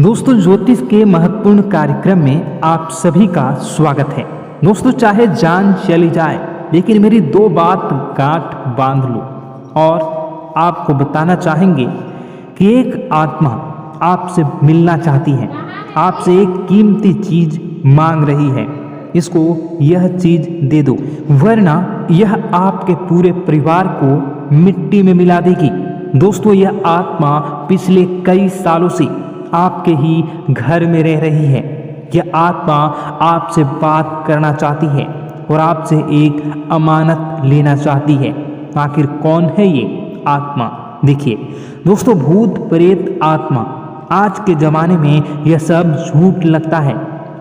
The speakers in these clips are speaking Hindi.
दोस्तों, ज्योतिष के महत्वपूर्ण कार्यक्रम में आप सभी का स्वागत है। दोस्तों, चाहे जान चली जाए लेकिन मेरी दो बात गांठ बांध लो। और आपको बताना चाहेंगे कि एक आत्मा आपसे मिलना चाहती है, आपसे एक कीमती चीज मांग रही है। इसको यह चीज दे दो, वरना यह आपके पूरे परिवार को मिट्टी में मिला देगी। दोस्तों, यह आत्मा पिछले कई सालों से आपके ही घर में रह रही है। यह आत्मा आपसे बात करना चाहती है और आपसे एक अमानत लेना चाहती है। आखिर कौन है ये आत्मा? देखिए दोस्तों, भूत प्रेत आत्मा, आज के ज़माने में यह सब झूठ लगता है,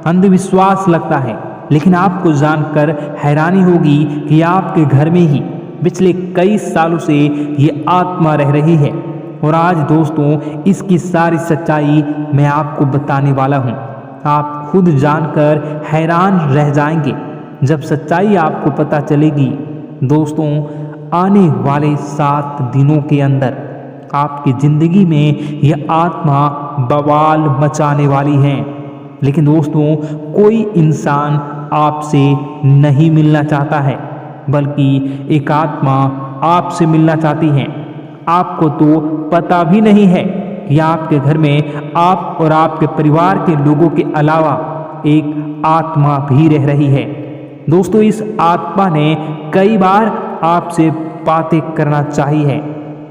अंधविश्वास लगता है, लेकिन आपको जानकर हैरानी होगी कि आपके घर में ही पिछले कई सालों से ये आत्मा रह रही है। और आज दोस्तों, इसकी सारी सच्चाई मैं आपको बताने वाला हूँ। आप खुद जानकर हैरान रह जाएंगे जब सच्चाई आपको पता चलेगी। दोस्तों, आने वाले 7 दिनों के अंदर आपकी ज़िंदगी में यह आत्मा बवाल मचाने वाली है। लेकिन दोस्तों, कोई इंसान आपसे नहीं मिलना चाहता है, बल्कि एक आत्मा आपसे मिलना चाहती है। आपको तो पता भी नहीं है कि आपके घर में आप और आपके परिवार के लोगों के अलावा एक आत्मा भी रह रही है। दोस्तों, इस आत्मा ने कई बार आपसे बातें करना चाही है,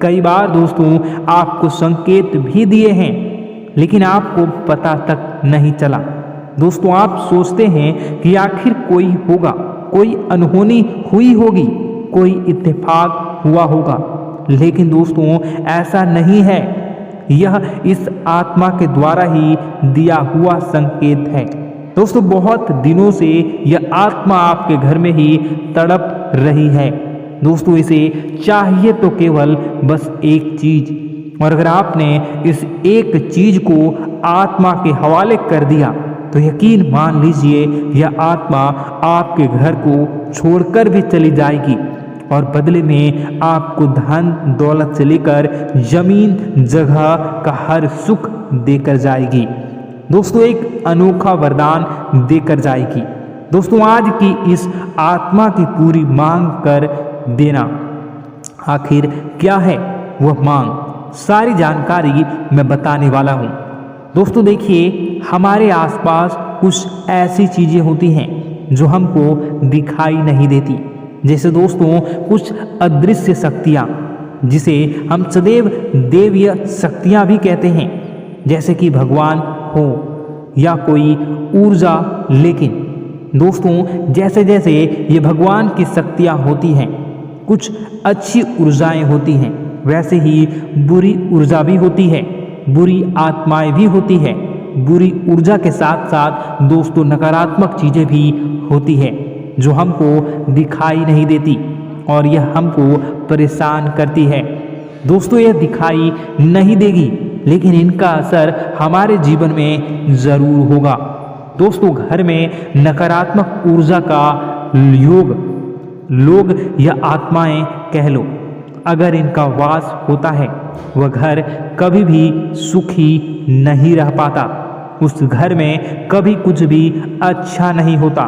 कई बार दोस्तों आपको संकेत भी दिए हैं, लेकिन आपको पता तक नहीं चला। दोस्तों, आप सोचते हैं कि आखिर कोई होगा, कोई अनहोनी हुई होगी, कोई इत्तेफाक हुआ होगा, लेकिन दोस्तों ऐसा नहीं है। यह इस आत्मा के द्वारा ही दिया हुआ संकेत है। दोस्तों, बहुत दिनों से यह आत्मा आपके घर में ही तड़प रही है। दोस्तों, इसे चाहिए तो केवल बस एक चीज, और अगर आपने इस एक चीज को आत्मा के हवाले कर दिया तो यकीन मान लीजिए यह आत्मा आपके घर को छोड़कर भी चली जाएगी और बदले में आपको धन दौलत से लेकर जमीन जगह का हर सुख देकर जाएगी। दोस्तों, एक अनोखा वरदान देकर जाएगी। दोस्तों, आज की इस आत्मा की पूरी मांग कर देना। आखिर क्या है वह मांग? सारी जानकारी मैं बताने वाला हूँ। दोस्तों देखिए, हमारे आसपास कुछ ऐसी चीज़ें होती हैं जो हमको दिखाई नहीं देती, जैसे दोस्तों कुछ अदृश्य शक्तियाँ, जिसे हम सदैव देवीय शक्तियाँ भी कहते हैं, जैसे कि भगवान हो या कोई ऊर्जा। लेकिन दोस्तों, जैसे जैसे ये भगवान की शक्तियाँ होती हैं, कुछ अच्छी ऊर्जाएं होती हैं, वैसे ही बुरी ऊर्जा भी होती है, बुरी आत्माएं भी होती है। बुरी ऊर्जा के साथ साथ दोस्तों नकारात्मक चीज़ें भी होती है जो हमको दिखाई नहीं देती और यह हमको परेशान करती है। दोस्तों, यह दिखाई नहीं देगी, लेकिन इनका असर हमारे जीवन में ज़रूर होगा। दोस्तों, घर में नकारात्मक ऊर्जा का योग, लोग या आत्माएं कह लो, अगर इनका वास होता है, वह घर कभी भी सुखी नहीं रह पाता। उस घर में कभी कुछ भी अच्छा नहीं होता।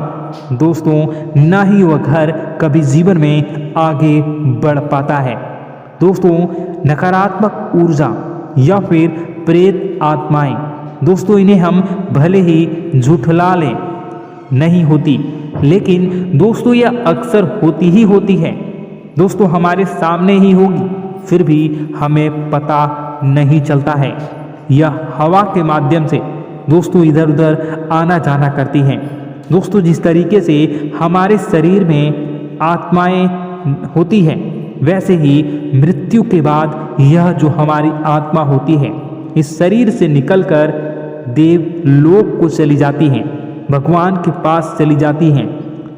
दोस्तों, ना ही वह घर कभी जीवन में आगे बढ़ पाता है। दोस्तों, नकारात्मक ऊर्जा या फिर प्रेत आत्माएं, दोस्तों इन्हें हम भले ही झुठला लें, नहीं होती, लेकिन दोस्तों यह अक्सर होती ही होती है। दोस्तों, हमारे सामने ही होगी, फिर भी हमें पता नहीं चलता है। यह हवा के माध्यम से दोस्तों इधर उधर आना जाना करती हैं। दोस्तों, जिस तरीके से हमारे शरीर में आत्माएं होती हैं, वैसे ही मृत्यु के बाद यह जो हमारी आत्मा होती है, इस शरीर से निकलकर देवलोक को चली जाती हैं, भगवान के पास चली जाती हैं।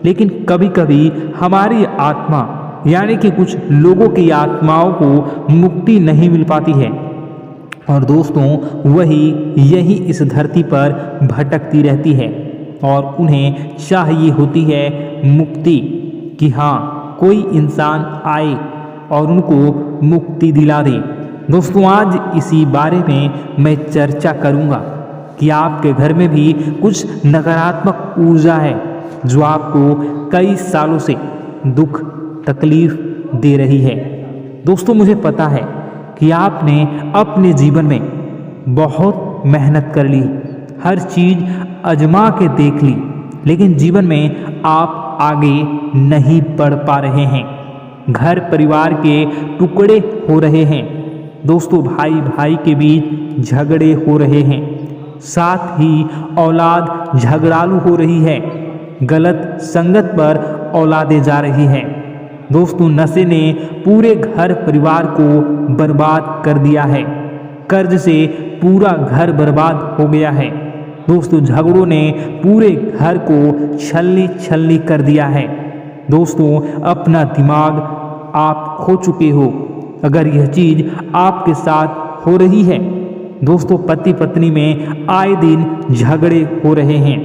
लेकिन कभी कभी हमारी आत्मा यानी कि कुछ लोगों की आत्माओं को मुक्ति नहीं मिल पाती है, और दोस्तों यही इस धरती पर भटकती रहती है और उन्हें चाहिए होती है मुक्ति, कि हाँ कोई इंसान आए और उनको मुक्ति दिला दे। दोस्तों, आज इसी बारे में मैं चर्चा करूँगा कि आपके घर में भी कुछ नकारात्मक ऊर्जा है जो आपको कई सालों से दुख तकलीफ दे रही है। दोस्तों, मुझे पता है कि आपने अपने जीवन में बहुत मेहनत कर ली, हर चीज़ आजमा के देख ली, लेकिन जीवन में आप आगे नहीं बढ़ पा रहे हैं। घर परिवार के टुकड़े हो रहे हैं। दोस्तों, भाई भाई के बीच झगड़े हो रहे हैं, साथ ही औलाद झगड़ालू हो रही है। गलत संगत पर औलादें जा रही हैं। दोस्तों, नशे ने पूरे घर परिवार को बर्बाद कर दिया है। कर्ज से पूरा घर बर्बाद हो गया है। दोस्तों, झगड़ों ने पूरे घर को छलनी छलनी कर दिया है। दोस्तों, अपना दिमाग आप खो चुके हो अगर यह चीज़ आपके साथ हो रही है। दोस्तों, पति पत्नी में आए दिन झगड़े हो रहे हैं।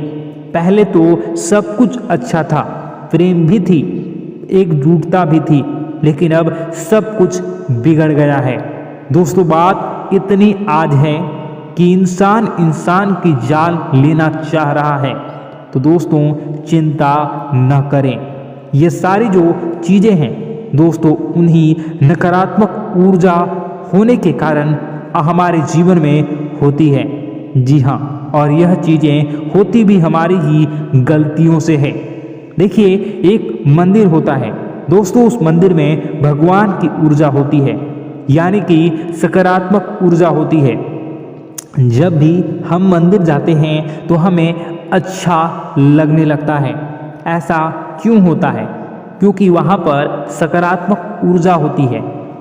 पहले तो सब कुछ अच्छा था, प्रेम भी थी, एकजुटता भी थी, लेकिन अब सब कुछ बिगड़ गया है। दोस्तों, बात इतनी आज है कि इंसान इंसान की जान लेना चाह रहा है। तो दोस्तों, चिंता न करें। ये सारी जो चीज़ें हैं दोस्तों, उन्हीं नकारात्मक ऊर्जा होने के कारण हमारे जीवन में होती है। जी हाँ, और यह चीज़ें होती भी हमारी ही गलतियों से है। देखिए, एक मंदिर होता है दोस्तों, उस मंदिर में भगवान की ऊर्जा होती है, यानी कि सकारात्मक ऊर्जा होती है। जब भी हम मंदिर जाते हैं तो हमें अच्छा लगने लगता है। ऐसा क्यों होता है? क्योंकि वहाँ पर सकारात्मक ऊर्जा होती है।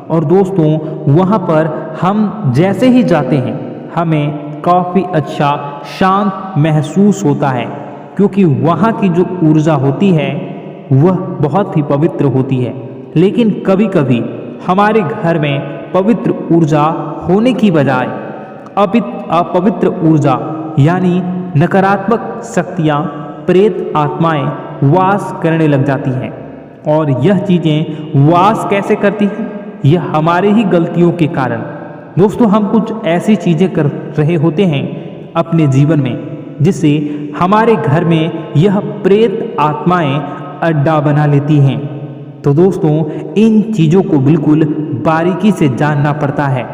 और दोस्तों, वहाँ पर हम जैसे ही जाते हैं हमें काफ़ी अच्छा शांत महसूस होता है, क्योंकि वहाँ की जो ऊर्जा होती है वह बहुत ही पवित्र होती है। लेकिन कभी कभी हमारे घर में पवित्र ऊर्जा होने की बजाय अपवित्र ऊर्जा यानी नकारात्मक शक्तियाँ, प्रेत आत्माएं वास करने लग जाती हैं। और यह चीज़ें वास कैसे करती हैं? यह हमारे ही गलतियों के कारण। दोस्तों, हम कुछ ऐसी चीज़ें कर रहे होते हैं अपने जीवन में जिससे हमारे घर में यह प्रेत आत्माएं अड्डा बना लेती हैं। तो दोस्तों, इन चीज़ों को बिल्कुल बारीकी से जानना पड़ता है।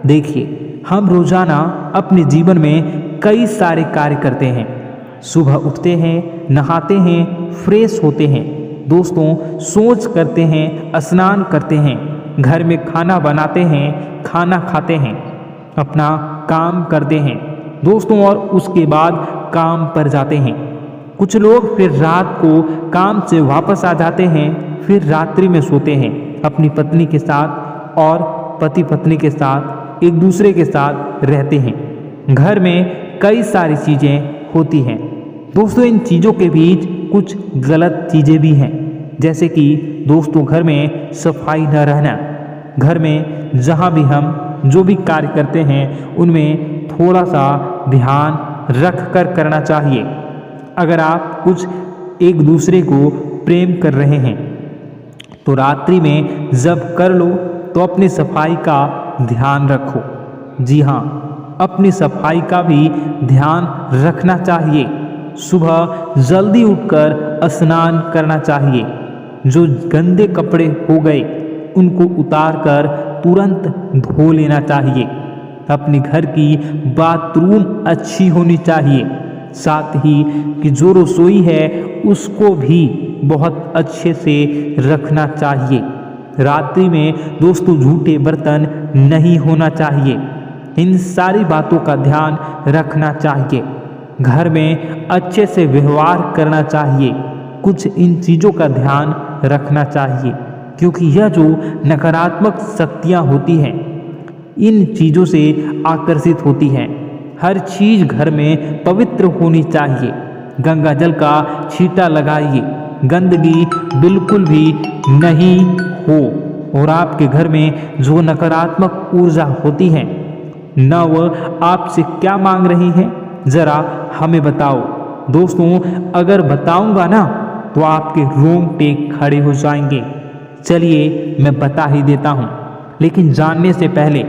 देखिए, हम रोज़ाना अपने जीवन में कई सारे कार्य करते हैं। सुबह उठते हैं, नहाते हैं, फ्रेश होते हैं। दोस्तों, सोच करते हैं, स्नान करते हैं, घर में खाना बनाते हैं, खाना खाते हैं, अपना काम करते हैं दोस्तों, और उसके बाद काम पर जाते हैं। कुछ लोग फिर रात को काम से वापस आ जाते हैं, फिर रात्रि में सोते हैं अपनी पत्नी के साथ, और पति पत्नी के साथ एक दूसरे के साथ रहते हैं। घर में कई सारी चीज़ें होती हैं दोस्तों। इन चीज़ों के बीच कुछ गलत चीज़ें भी हैं, जैसे कि दोस्तों, घर में सफाई न रहना। घर में जहाँ भी हम जो भी कार्य करते हैं उनमें थोड़ा सा ध्यान रख कर करना चाहिए। अगर आप कुछ एक दूसरे को प्रेम कर रहे हैं तो रात्रि में जब कर लो तो अपनी सफाई का ध्यान रखो। जी हाँ, अपनी सफाई का भी ध्यान रखना चाहिए। सुबह जल्दी उठकर स्नान करना चाहिए। जो गंदे कपड़े हो गए उनको उतार कर तुरंत धो लेना चाहिए। अपने घर की बाथरूम अच्छी होनी चाहिए। साथ ही कि जो रसोई है उसको भी बहुत अच्छे से रखना चाहिए। रात्रि में दोस्तों, झूठे बर्तन नहीं होना चाहिए। इन सारी बातों का ध्यान रखना चाहिए। घर में अच्छे से व्यवहार करना चाहिए। कुछ इन चीज़ों का ध्यान रखना चाहिए, क्योंकि यह जो नकारात्मक शक्तियाँ होती हैं इन चीज़ों से आकर्षित होती हैं। हर चीज़ घर में पवित्र होनी चाहिए। गंगा जल का छींटा लगाइए, गंदगी बिल्कुल भी नहीं हो। और आपके घर में जो नकारात्मक ऊर्जा होती है न वह आपसे क्या मांग रही है, ज़रा हमें बताओ। दोस्तों, अगर बताऊंगा ना तो आपके रोंगटे खड़े हो जाएंगे। चलिए मैं बता ही देता हूँ, लेकिन जानने से पहले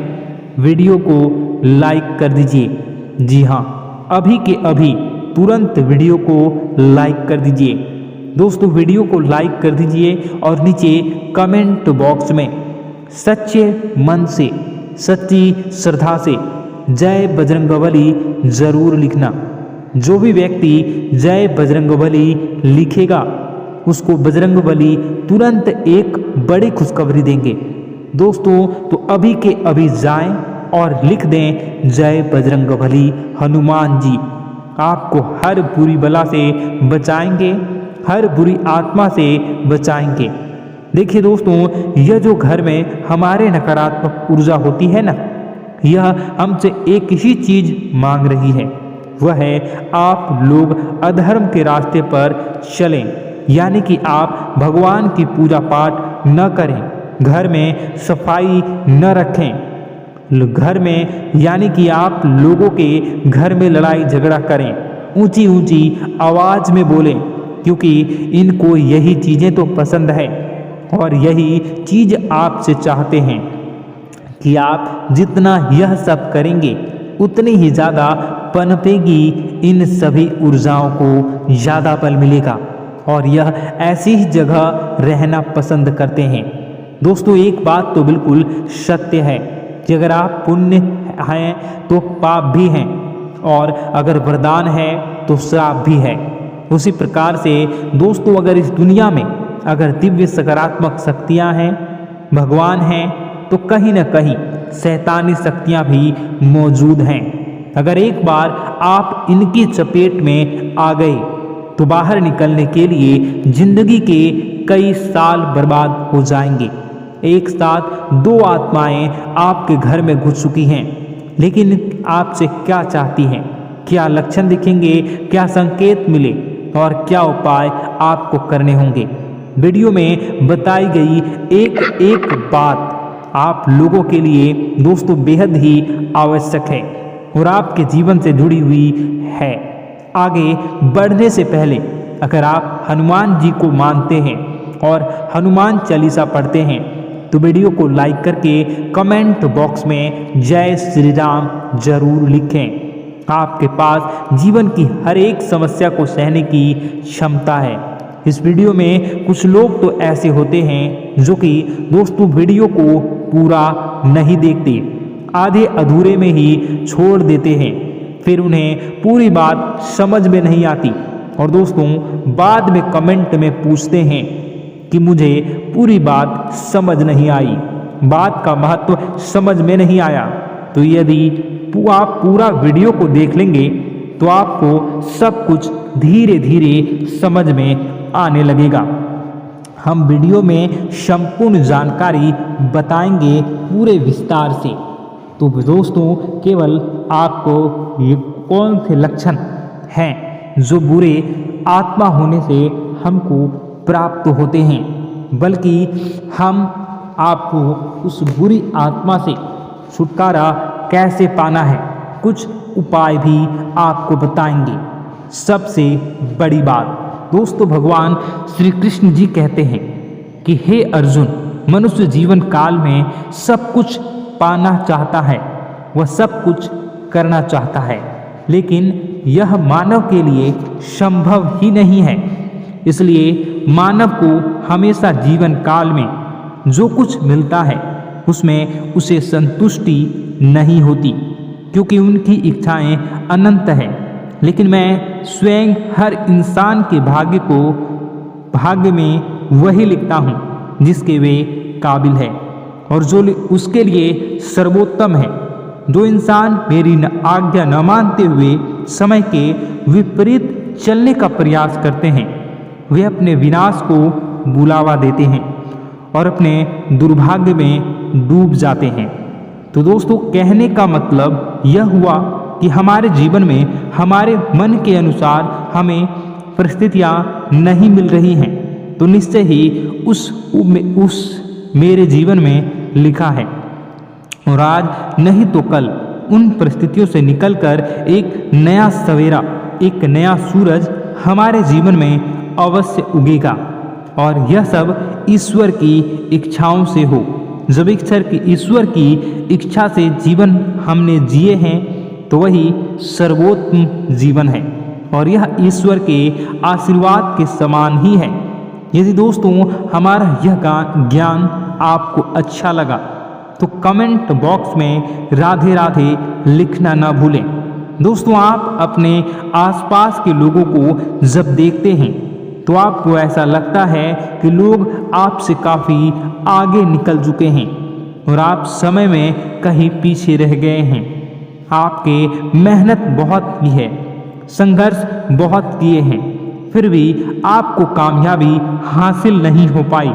वीडियो को लाइक कर दीजिए। जी हाँ, अभी के अभी तुरंत वीडियो को लाइक कर दीजिए। दोस्तों वीडियो को लाइक कर दीजिए और नीचे कमेंट बॉक्स में सच्चे मन से, सच्ची श्रद्धा से जय बजरंगबली ज़रूर लिखना। जो भी व्यक्ति जय बजरंगबली लिखेगा उसको बजरंगबली तुरंत एक बड़ी खुशखबरी देंगे। दोस्तों तो अभी के अभी जाएं और लिख दें जय बजरंगबली हनुमान जी। आपको हर बुरी बला से बचाएंगे, हर बुरी आत्मा से बचाएंगे। देखिए दोस्तों, यह जो घर में हमारे नकारात्मक ऊर्जा होती है ना, यह हमसे एक ही चीज मांग रही है, वह है आप लोग अधर्म के रास्ते पर चलें, यानी कि आप भगवान की पूजा पाठ न करें, घर में सफाई न रखें, घर में यानी कि आप लोगों के घर में लड़ाई झगड़ा करें, ऊंची ऊंची आवाज में बोलें, क्योंकि इनको यही चीज़ें तो पसंद है और यही चीज़ आपसे चाहते हैं कि आप जितना यह सब करेंगे उतनी ही ज़्यादा पनपेगी इन सभी ऊर्जाओं को ज़्यादा बल मिलेगा और यह ऐसी ही जगह रहना पसंद करते हैं। दोस्तों एक बात तो बिल्कुल सत्य है कि अगर आप पुण्य हैं तो पाप भी हैं और अगर वरदान है तो श्राप भी है। उसी प्रकार से दोस्तों अगर इस दुनिया में अगर दिव्य सकारात्मक शक्तियां हैं, भगवान हैं, तो कहीं ना कहीं शैतानी शक्तियां भी मौजूद हैं। अगर एक बार आप इनकी चपेट में आ गए तो बाहर निकलने के लिए जिंदगी के कई साल बर्बाद हो जाएंगे। एक साथ दो आत्माएं आपके घर में घुस चुकी हैं, लेकिन आपसे क्या चाहती हैं, क्या लक्षण दिखेंगे, क्या संकेत मिले और क्या उपाय आपको करने होंगे। वीडियो में बताई गई एक एक बात आप लोगों के लिए दोस्तों बेहद ही आवश्यक है और आपके जीवन से जुड़ी हुई है। आगे बढ़ने से पहले अगर आप हनुमान जी को मानते हैं और हनुमान चालीसा पढ़ते हैं तो वीडियो को लाइक करके कमेंट बॉक्स में जय श्री राम जरूर लिखें। आपके पास जीवन की हर एक समस्या को सहने की क्षमता है। इस वीडियो में कुछ लोग तो ऐसे होते हैं जो कि दोस्तों वीडियो को पूरा नहीं देखते, आधे अधूरे में ही छोड़ देते हैं, फिर उन्हें पूरी बात समझ में नहीं आती और दोस्तों बाद में कमेंट में पूछते हैं कि मुझे पूरी बात समझ नहीं आई, बात का महत्व समझ में नहीं आया। तो यदि आप पूरा वीडियो को देख लेंगे तो आपको सब कुछ धीरे धीरे समझ में आने लगेगा। हम वीडियो में संपूर्ण जानकारी बताएंगे पूरे विस्तार से। तो दोस्तों केवल आपको ये कौन से लक्षण हैं जो बुरे आत्मा होने से हमको प्राप्त होते हैं, बल्कि हम आपको उस बुरी आत्मा से छुटकारा कैसे पाना है, कुछ उपाय भी आपको बताएंगे। सबसे बड़ी बात दोस्तों, भगवान श्री कृष्ण जी कहते हैं कि हे अर्जुन, मनुष्य जीवन काल में सब कुछ पाना चाहता है, वह सब कुछ करना चाहता है, लेकिन यह मानव के लिए संभव ही नहीं है। इसलिए मानव को हमेशा जीवन काल में जो कुछ मिलता है उसमें उसे संतुष्टि नहीं होती, क्योंकि उनकी इच्छाएं अनंत हैं। लेकिन मैं स्वयं हर इंसान के भाग्य में वही लिखता हूँ जिसके वे काबिल है और जो उसके लिए सर्वोत्तम है। जो इंसान मेरी आज्ञा न मानते हुए समय के विपरीत चलने का प्रयास करते हैं, वे अपने विनाश को बुलावा देते हैं और अपने दुर्भाग्य में डूब जाते हैं। तो दोस्तों कहने का मतलब यह हुआ कि हमारे जीवन में हमारे मन के अनुसार हमें परिस्थितियां नहीं मिल रही हैं, तो निश्चय ही उस मेरे जीवन में लिखा है और आज नहीं तो कल उन परिस्थितियों से निकलकर एक नया सवेरा, एक नया सूरज हमारे जीवन में अवश्य उगेगा और यह सब ईश्वर की इच्छाओं से हो। जब ईश्वर की इच्छा से जीवन हमने जिए हैं तो वही सर्वोत्तम जीवन है और यह ईश्वर के आशीर्वाद के समान ही है। यदि दोस्तों हमारा यह ज्ञान आपको अच्छा लगा तो कमेंट बॉक्स में राधे राधे लिखना ना भूलें। दोस्तों आप अपने आसपास के लोगों को जब देखते हैं तो आपको ऐसा लगता है कि लोग आपसे काफ़ी आगे निकल चुके हैं और आप समय में कहीं पीछे रह गए हैं। आपके मेहनत बहुत की है, संघर्ष बहुत किए हैं, फिर भी आपको कामयाबी हासिल नहीं हो पाई।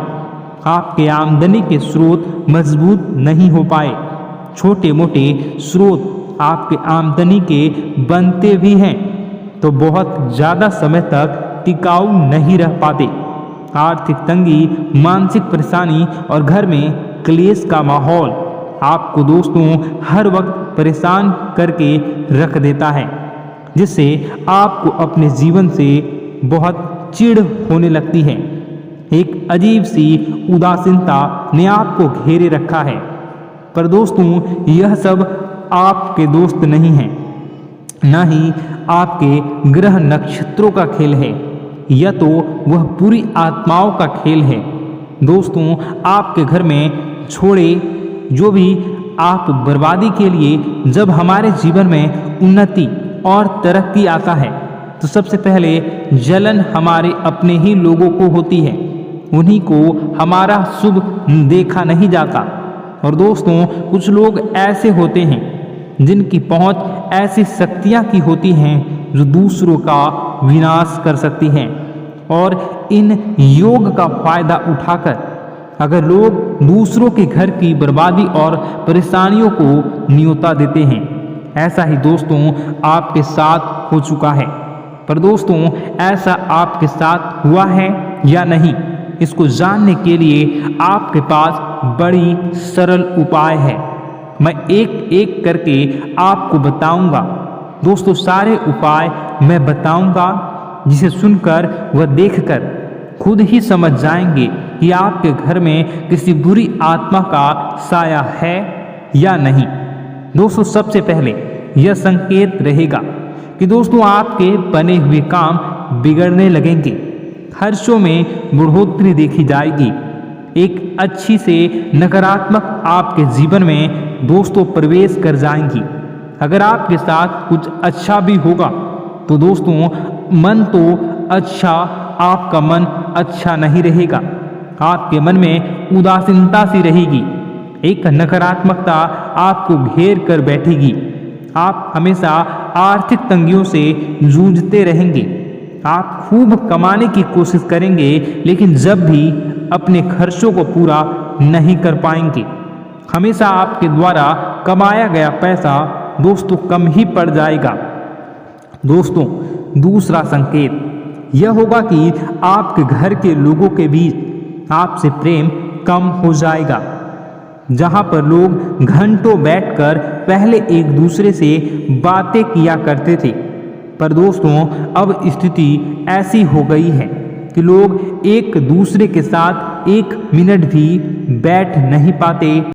आपके आमदनी के स्रोत मजबूत नहीं हो पाए। छोटे मोटे स्रोत आपके आमदनी के बनते भी हैं तो बहुत ज़्यादा समय तक टिकाऊ नहीं रह पाते। आर्थिक तंगी, मानसिक परेशानी और घर में क्लेश का माहौल आपको दोस्तों हर वक्त परेशान करके रख देता है, जिससे आपको अपने जीवन से बहुत चिढ़ होने लगती है। एक अजीब सी उदासीनता ने आपको घेरे रखा है। पर दोस्तों यह सब आपके दोस्त नहीं हैं, न ही आपके ग्रह नक्षत्रों का खेल है, यह तो वह पूरी आत्माओं का खेल है। दोस्तों आपके घर में छोड़े जो भी आप बर्बादी के लिए जब हमारे जीवन में उन्नति और तरक्की आता है तो सबसे पहले जलन हमारे अपने ही लोगों को होती है। उन्हीं को हमारा शुभ देखा नहीं जाता। और दोस्तों कुछ लोग ऐसे होते हैं जिनकी पहुंच ऐसी शक्तियां की होती हैं जो दूसरों का विनाश कर सकती हैं और इन योग का फायदा उठाकर अगर लोग दूसरों के घर की बर्बादी और परेशानियों को न्योता देते हैं। ऐसा ही दोस्तों आपके साथ हो चुका है। पर दोस्तों ऐसा आपके साथ हुआ है या नहीं, इसको जानने के लिए आपके पास बड़ी सरल उपाय है। मैं एक एक करके आपको बताऊंगा। दोस्तों सारे उपाय मैं बताऊंगा जिसे सुनकर व देखकर खुद ही समझ जाएंगे कि आपके घर में किसी बुरी आत्मा का साया है या नहीं। दोस्तों सबसे पहले यह संकेत रहेगा कि दोस्तों आपके बने हुए काम बिगड़ने लगेंगे, खर्चों में बढ़ोतरी देखी जाएगी, एक अच्छी से नकारात्मक आपके जीवन में दोस्तों प्रवेश कर जाएंगी। अगर आपके साथ कुछ अच्छा भी होगा तो दोस्तों मन तो अच्छा, आपका मन अच्छा नहीं रहेगा। आपके मन में उदासीनता सी रहेगी, एक नकारात्मकता आपको घेर कर बैठेगी। आप हमेशा आर्थिक तंगियों से जूझते रहेंगे। आप खूब कमाने की कोशिश करेंगे लेकिन जब भी अपने खर्चों को पूरा नहीं कर पाएंगे। हमेशा आपके द्वारा कमाया गया पैसा दोस्तों कम ही पड़ जाएगा। दोस्तों दूसरा संकेत यह होगा कि आपके घर के लोगों के बीच आपसे प्रेम कम हो जाएगा। जहां पर लोग घंटों बैठकर पहले एक दूसरे से बातें किया करते थे, पर दोस्तों अब स्थिति ऐसी हो गई है कि लोग एक दूसरे के साथ एक मिनट भी बैठ नहीं पाते।